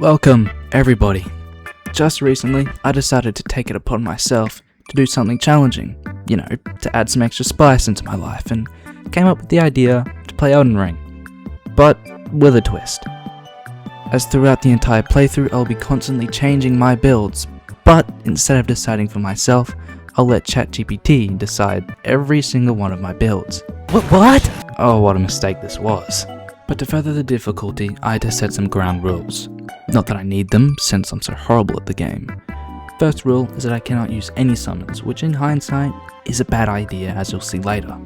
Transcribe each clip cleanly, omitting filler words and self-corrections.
Welcome, everybody. Just recently, I decided to take it upon myself to do something challenging, to add some extra spice into my life, and came up with the idea to play Elden Ring. But with a twist. As throughout the entire playthrough, I'll be constantly changing my builds, but instead of deciding for myself, I'll let chatgpt decide every single one of my builds. What? Oh, what a mistake this was. But to further the difficulty, I had to set some ground rules. Not that I need them, since I'm so horrible at the game. First rule is that I cannot use any summons, which in hindsight is a bad idea, as you'll see later.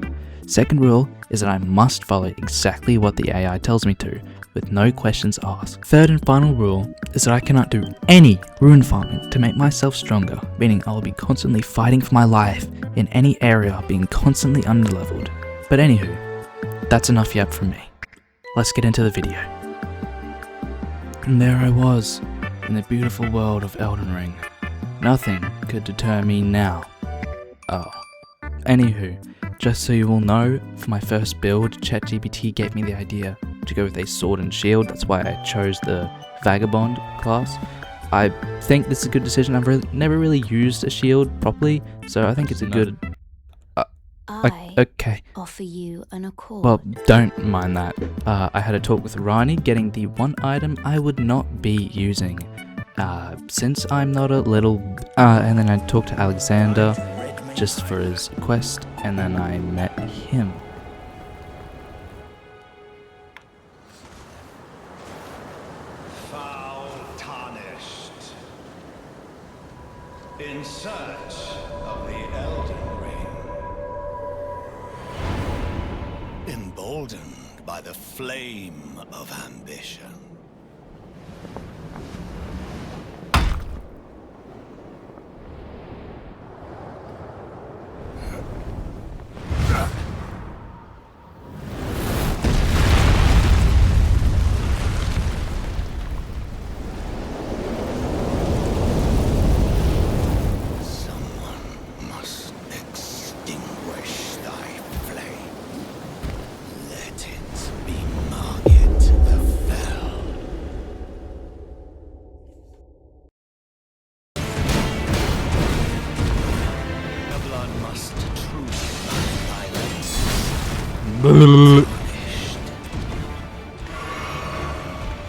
Second rule is that I must follow exactly what the AI tells me to, with no questions asked. Third and final rule is that I cannot do any rune farming to make myself stronger, meaning I will be constantly fighting for my life in any area, being constantly underleveled. But anywho, that's enough yet from me. Let's get into the video. And there I was, in the beautiful world of Elden Ring. Nothing could deter me now. Oh. Anywho, just so you all know, for my first build, chatgpt gave me the idea to go with a sword and shield. That's why I chose the Vagabond class. I think this is a good decision. I've never really used a shield properly, so I think it's a good... okay. Offer you an accord. Well, don't mind that. I had a talk with Rani, getting the one item I would not be using, since I'm not a little... and then I talked to Alexander, just for his quest, and then I met him. Foul tarnished. In search of the Elden Ring. Emboldened by the flame of ambition.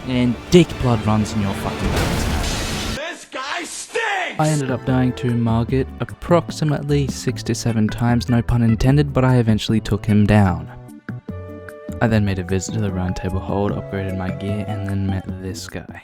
And dick blood runs in your fucking veins. This guy stinks! I ended up dying to Margit approximately 6 to 7 times, no pun intended, but I eventually took him down. I then made a visit to the round table hold, upgraded my gear, and then met this guy.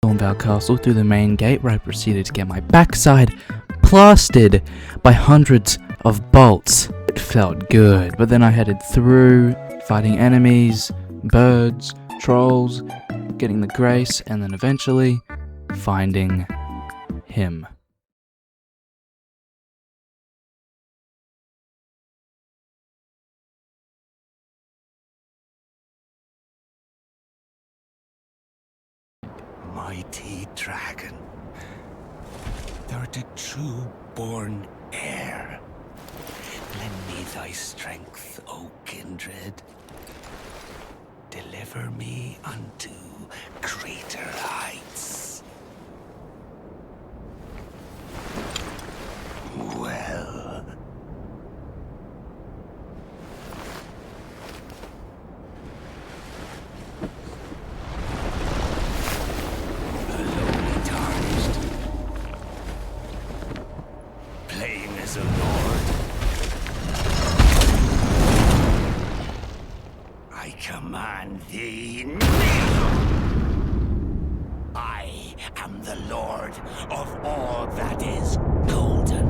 Thornvale Castle through the main gate, where I proceeded to get my backside plastered by hundreds of bolts. It felt good, but then I headed through, fighting enemies, birds, trolls, getting the grace, and then eventually finding him. Mighty dragon, thou art a true-born heir. Lend me thy strength, O kindred. Deliver me unto greater heights. Well... as a lord, I command thee kneel. I am the lord of all that is golden.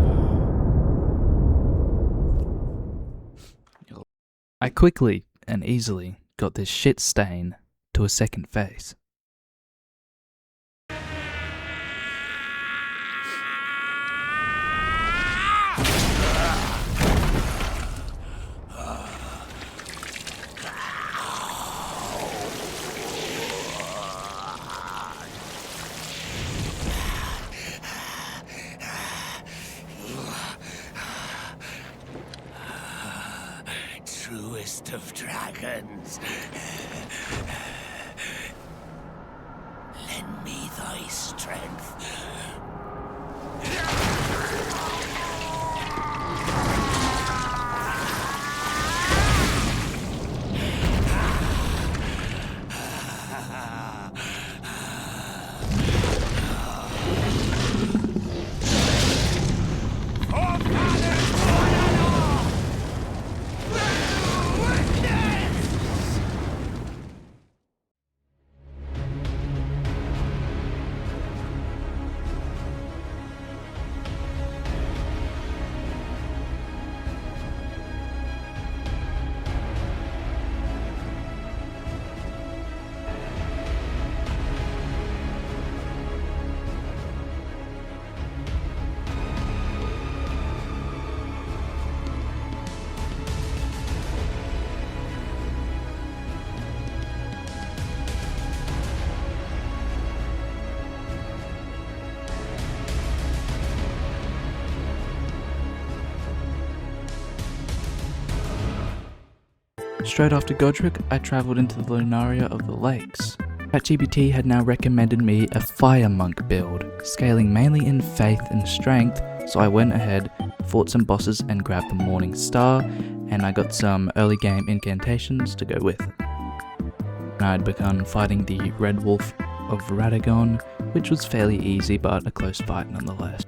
I quickly and easily got this shit stain to a second face. truest of dragons. Lend me thy strength. Straight after Godric, I travelled into the Lunaria of the Lakes. ChatGPT had now recommended me a Fire Monk build, scaling mainly in faith and strength, so I went ahead, fought some bosses and grabbed the Morning Star, and I got some early game incantations to go with it. I'd begun fighting the Red Wolf of Radagon, which was fairly easy but a close fight nonetheless.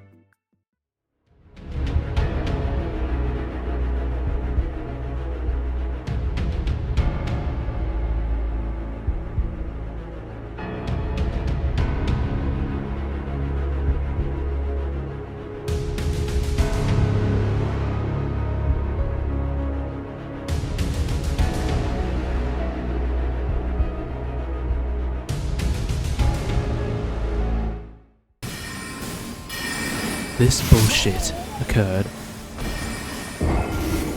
This bullshit occurred.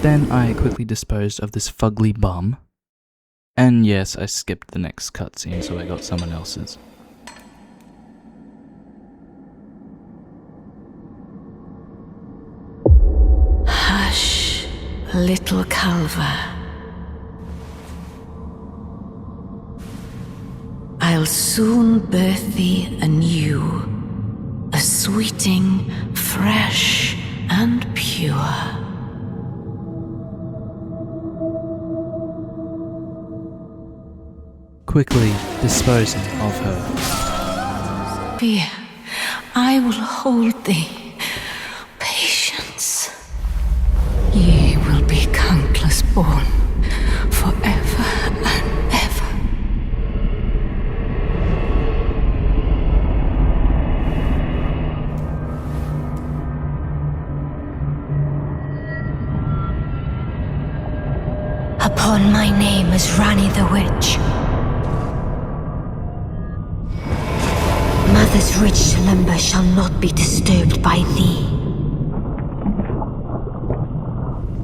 Then I quickly disposed of this fugly bum. And yes, I skipped the next cutscene, so I got someone else's. Hush, little Calva. I'll soon birth thee anew, a sweeting, fresh and pure. Quickly disposing of her. Fear, I will hold thee. Patience. Ye will be countless born, forever and ever. Upon my name as Rani the Witch. Mother's rich slumber shall not be disturbed by thee.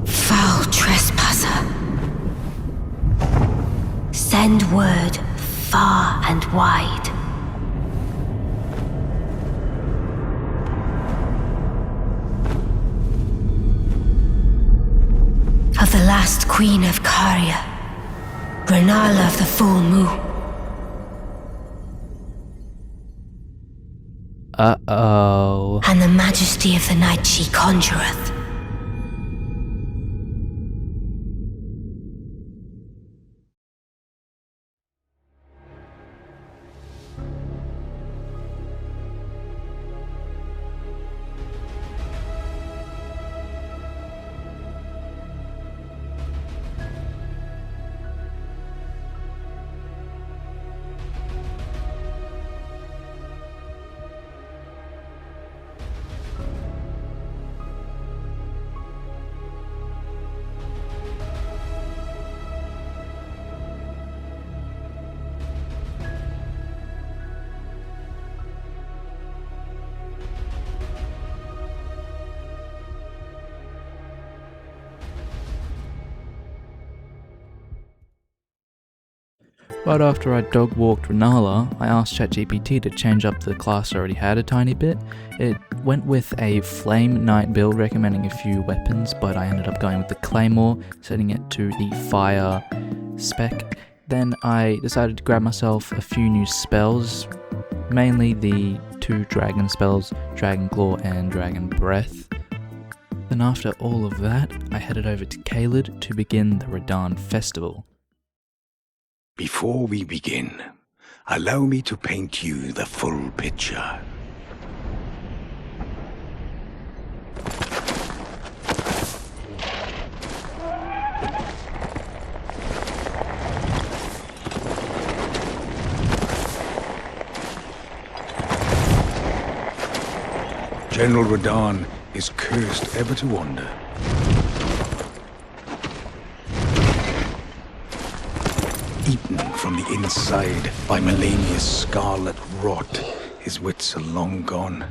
Foul trespasser. Send word far and wide. Of the last queen of Caria, Renala of the full moon. Uh-oh. And the majesty of the night she conjureth. Right after I dog-walked Renala, I asked ChatGPT to change up the class I already had a tiny bit. It went with a Flame Knight build, recommending a few weapons, but I ended up going with the Claymore, setting it to the Fire spec. Then I decided to grab myself a few new spells, mainly the 2 dragon spells, Dragon Claw and Dragon Breath. Then after all of that, I headed over to Caelid to begin the Radahn Festival. Before we begin, allow me to paint you the full picture. General Radahn is cursed ever to wander. Eaten from the inside by Melania's scarlet rot, his wits are long gone.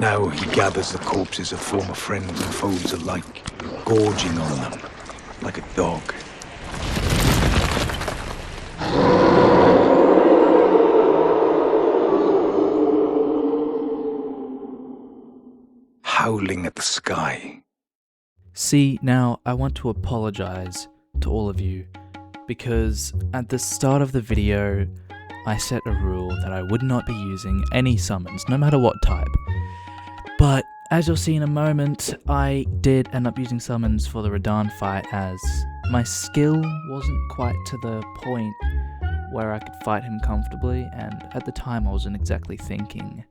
Now he gathers the corpses of former friends and foes alike, gorging on them like a dog. Howling at the sky. See, now I want to apologize to all of you, because at the start of the video, I set a rule that I would not be using any summons, no matter what type. But as you'll see in a moment, I did end up using summons for the Radahn fight, as my skill wasn't quite to the point where I could fight him comfortably, and at the time I wasn't exactly thinking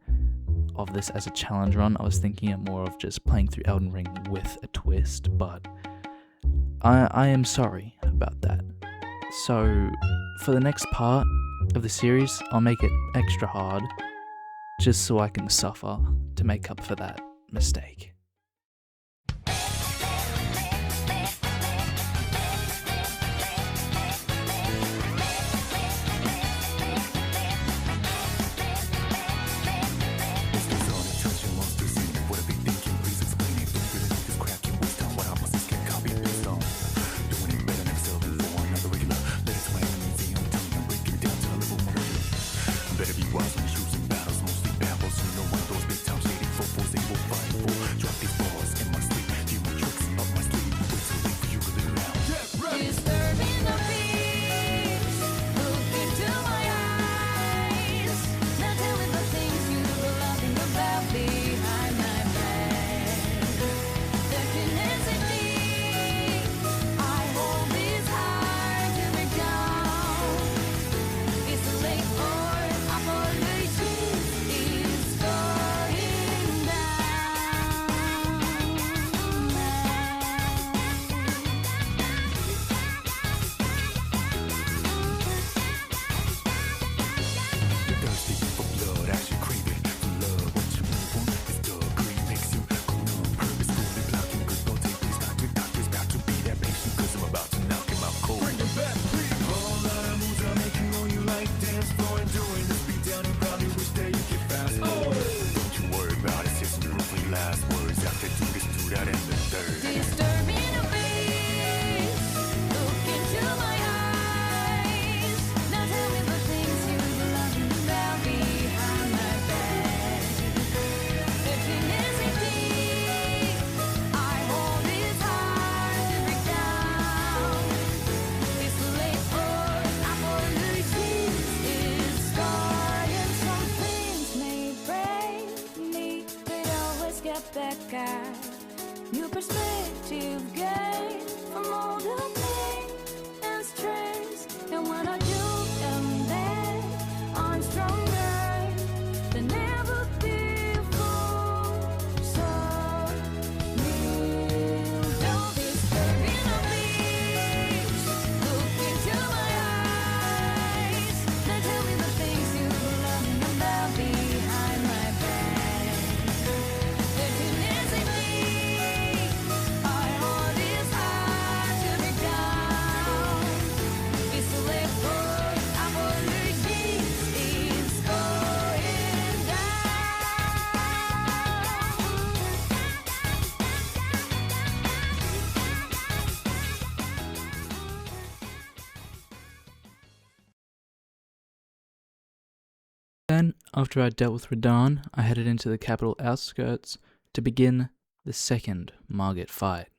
of this as a challenge run. I was thinking it more of just playing through Elden Ring with a twist, but I am sorry about that. So for the next part of the series, I'll make it extra hard, just so I can suffer to make up for that mistake. Back at new perspective gain from all the pain and stress, and when I do am there, I'm stronger than ever before. So kneel, don't disturb in the beach. Look into my eyes. Now tell me the things you love me about behind my back. I hold his heart to be down. Then, after I dealt with Radahn, I headed into the capital outskirts to begin the second Margit fight.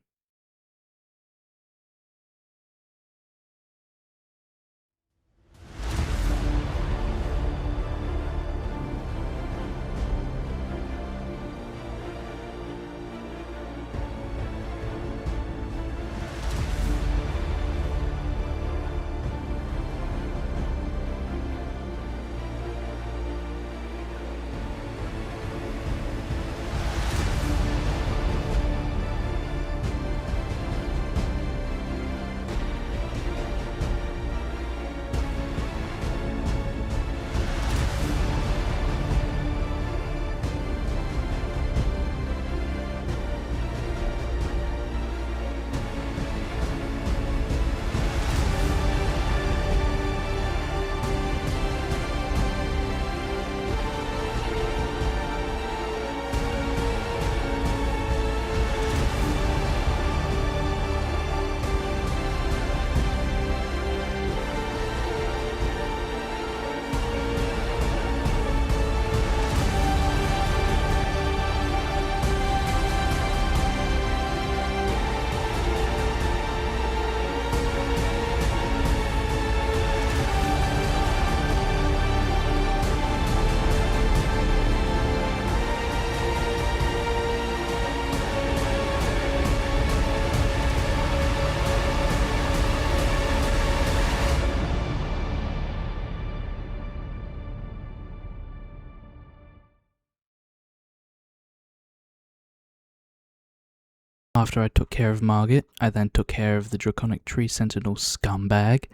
After I took care of Margit, I then took care of the Draconic Tree Sentinel scumbag.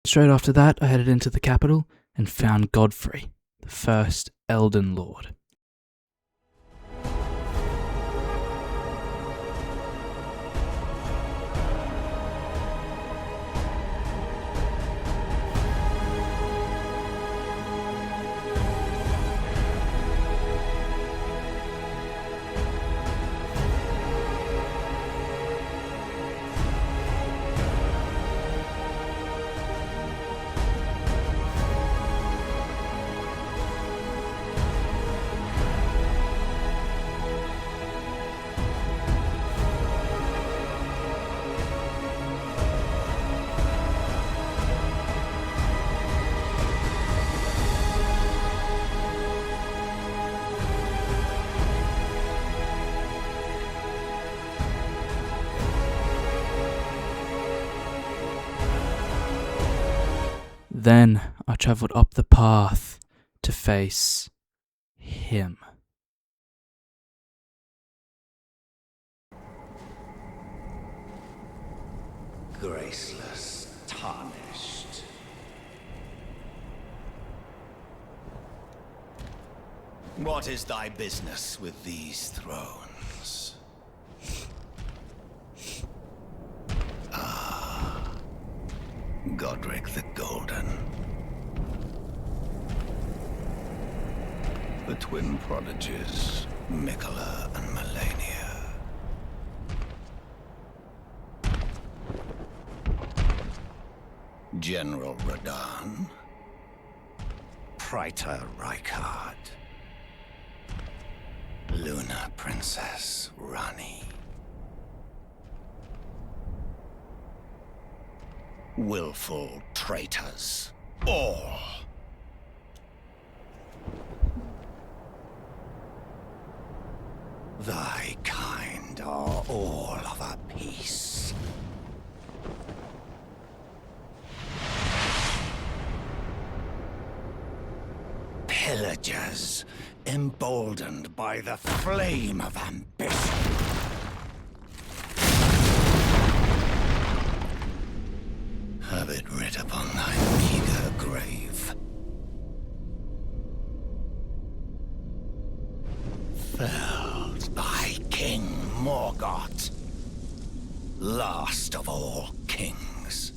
Straight after that, I headed into the capital and found Godfrey, the first Elden Lord. Then I travelled up the path to face him. Graceless, tarnished. What is thy business with these thrones? Godric the Golden. The twin prodigies, Mikola and Melania. General Radahn. Praetor Rykard. Luna Princess Rani. Willful traitors, all. Thy kind are all of a piece. Pillagers, emboldened by the flame of ambition. Have it writ upon thy meager grave. Felled by King Morgoth, last of all kings.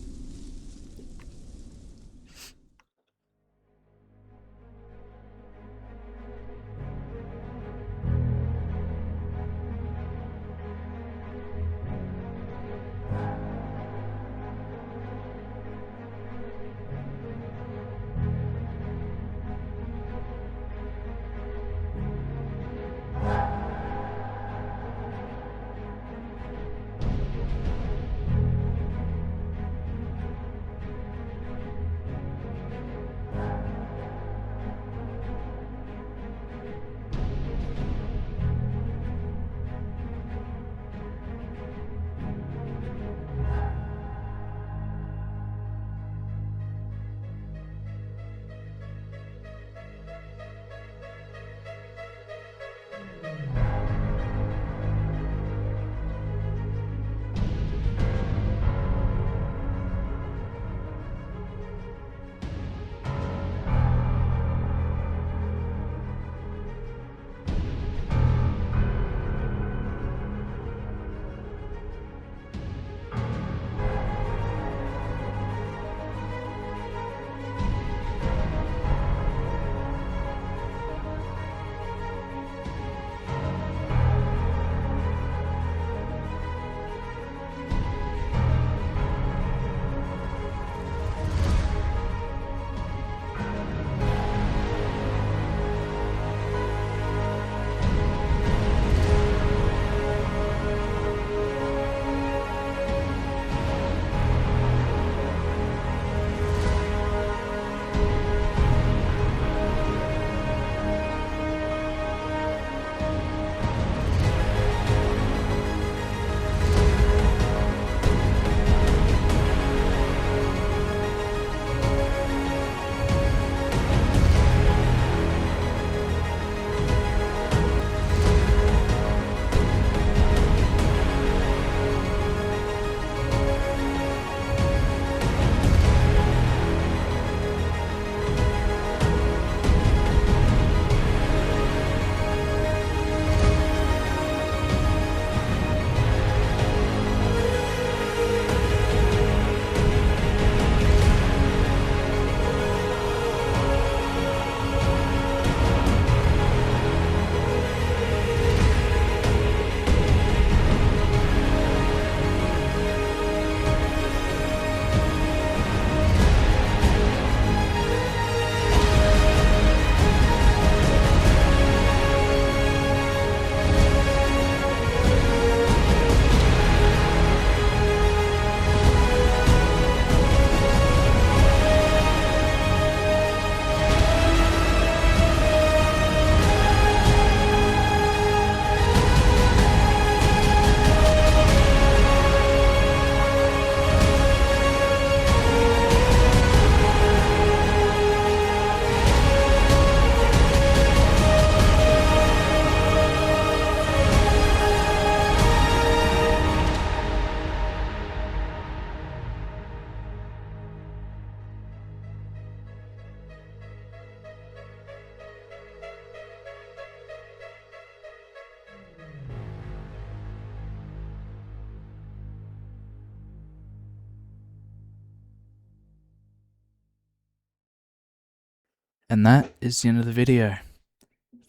And that is the end of the video.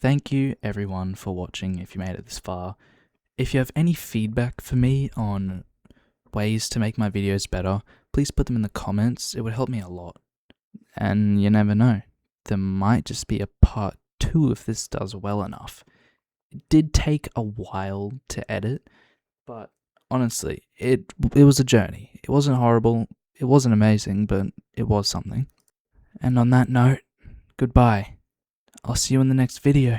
Thank you everyone for watching if you made it this far. If you have any feedback for me on ways to make my videos better, please put them in the comments. It would help me a lot. And you never know, there might just be a part 2 if this does well enough. It did take a while to edit, but honestly, it was a journey. It wasn't horrible, it wasn't amazing, but it was something. And on that note, goodbye. I'll see you in the next video.